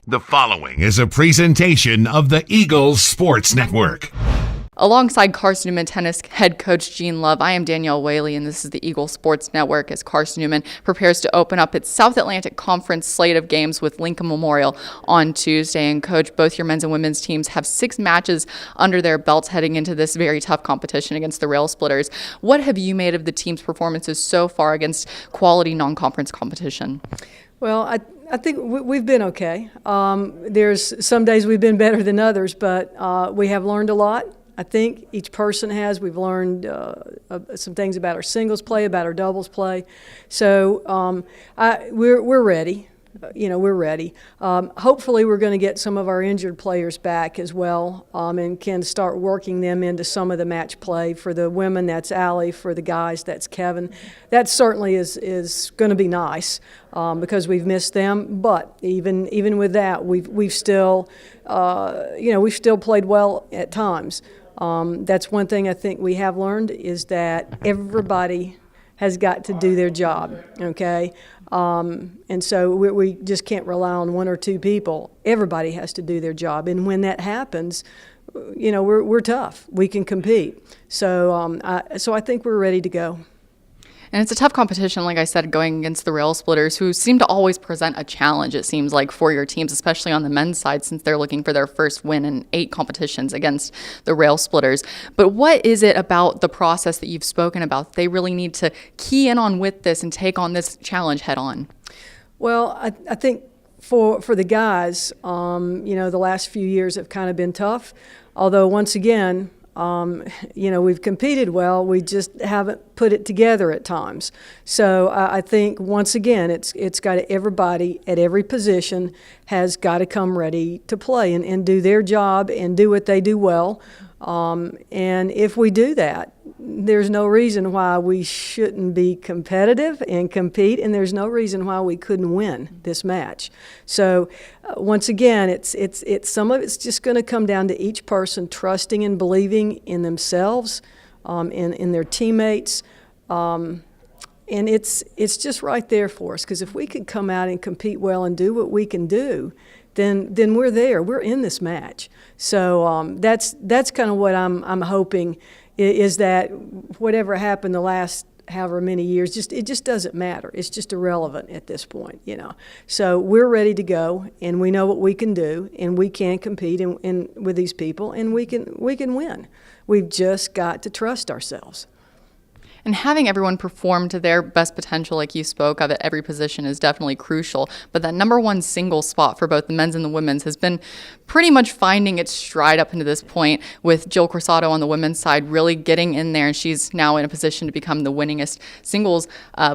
The following is a presentation of the Eagles Sports Network. Alongside Carson-Newman tennis head coach Gene Love, I am Danielle Whaley, and this is the Eagles Sports Network as Carson-Newman prepares to open up its South Atlantic Conference slate of games with Lincoln Memorial on Tuesday. And Coach, both your men's and women's teams have 6 matches under their belts heading into this very tough competition against the Rail Splitters. What have you made of the team's performances so far against quality non-conference competition? Well, I think we've been okay. There's some days we've been better than others, but we have learned a lot. I think each person has. We've learned some things about our singles play, about our doubles play. So we're ready. We're ready. Hopefully we're going to get some of our injured players back as well and can start working them into some of the match play. For the women, that's Allie. For the guys, that's Kevin. That certainly is going to be nice because we've missed them. But even with that, we've still played well at times. That's one thing I think we have learned is that everybody has got to do their job, okay? And so we just can't rely on one or two people. Everybody has to do their job. And when that happens, we're tough. We can compete. So I think we're ready to go. And it's a tough competition, like I said, going against the Rail Splitters, who seem to always present a challenge, it seems like, for your teams, especially on the men's side, since they're looking for their first win in 8 competitions against the Rail Splitters. But what is it about the process that you've spoken about they really need to key in on with this and take on this challenge head on? Well, I think for the guys, the last few years have kind of been tough, although once again, we've competed well. We just haven't put it together at times. So I think once again, it's got to, everybody at every position has got to come ready to play and do their job and do what they do well. And if we do that, there's no reason why we shouldn't be competitive and compete, and there's no reason why we couldn't win this match. So once again, it's some of it's just going to come down to each person trusting and believing in themselves, in their teammates, and it's just right there for us. Because if we could come out and compete well and do what we can do, then we're there. We're in this match. So that's kind of what I'm hoping is that whatever happened the last however many years, it just doesn't matter. It's just irrelevant at this point, So we're ready to go, and we know what we can do, and we can compete with these people, and we can win. We've just got to trust ourselves. And having everyone perform to their best potential, like you spoke of, at every position is definitely crucial. But that number one single spot for both the men's and the women's has been pretty much finding its stride up into this point, with Jill Corsato on the women's side really getting in there. And she's now in a position to become the winningest singles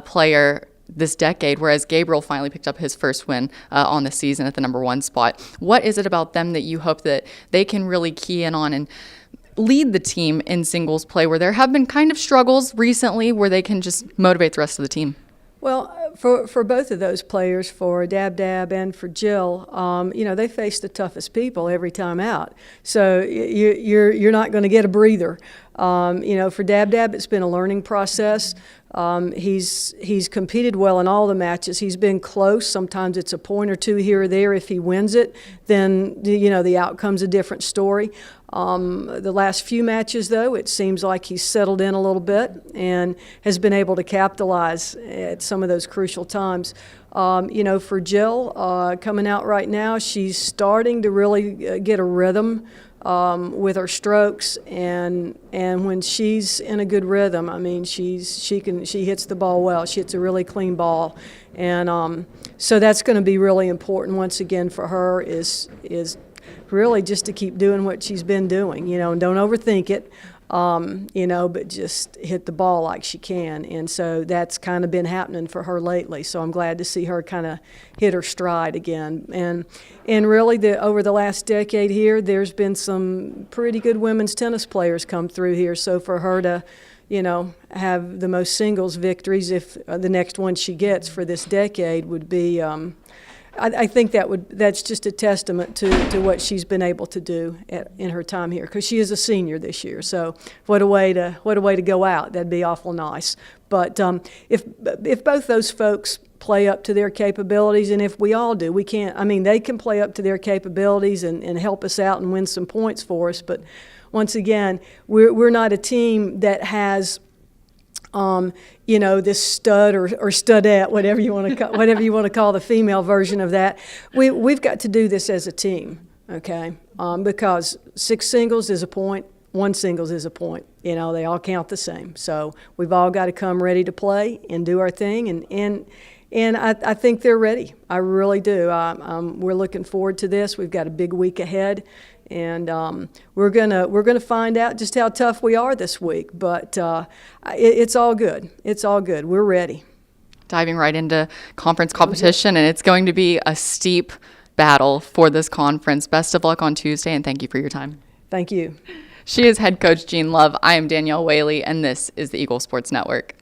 player this decade, whereas Gabriel finally picked up his first win on the season at the number one spot. What is it about them that you hope that they can really key in on and lead the team in singles play, where there have been kind of struggles recently where they can just motivate the rest of the team? Well, for both of those players, for Dab and for Jill, they face the toughest people every time out. So you're not going to get a breather. For Dab, it's been a learning process. He's competed well in all the matches. He's been close. Sometimes it's a point or two here or there. If he wins it, then the outcome's a different story. The last few matches, though, it seems like he's settled in a little bit and has been able to capitalize at some of those crucial times. For Jill, coming out right now, she's starting to really get a rhythm with her strokes, and when she's in a good rhythm, I mean, she hits the ball well. She hits a really clean ball, and so that's going to be really important once again for her is really just to keep doing what she's been doing, and don't overthink it, but just hit the ball like she can. And so that's kind of been happening for her lately. So I'm glad to see her kind of hit her stride again. And really, over the last decade here, there's been some pretty good women's tennis players come through here. So for her to, have the most singles victories, if the next one she gets for this decade would be I think that's just a testament to what she's been able to do in her time here, because she is a senior this year. So what a way to go out. That'd be awful nice. But if both those folks play up to their capabilities, and if we all do, we can't. I mean, they can play up to their capabilities and help us out and win some points for us. But once again, we're not a team that has, this stud or studette, whatever you want to call the female version of that. We've got to do this as a team, okay? Because 6 singles is a point, 1 singles is a point. They all count the same. So we've all got to come ready to play and do our thing, and I think they're ready. I really do. We're looking forward to this. We've got a big week ahead, and we're gonna find out just how tough we are this week. But it's all good. It's all good. We're ready. Diving right into conference competition, and it's going to be a steep battle for this conference. Best of luck on Tuesday, and thank you for your time. Thank you. She is head coach Jean Love. I am Danielle Whaley, and this is the Eagle Sports Network.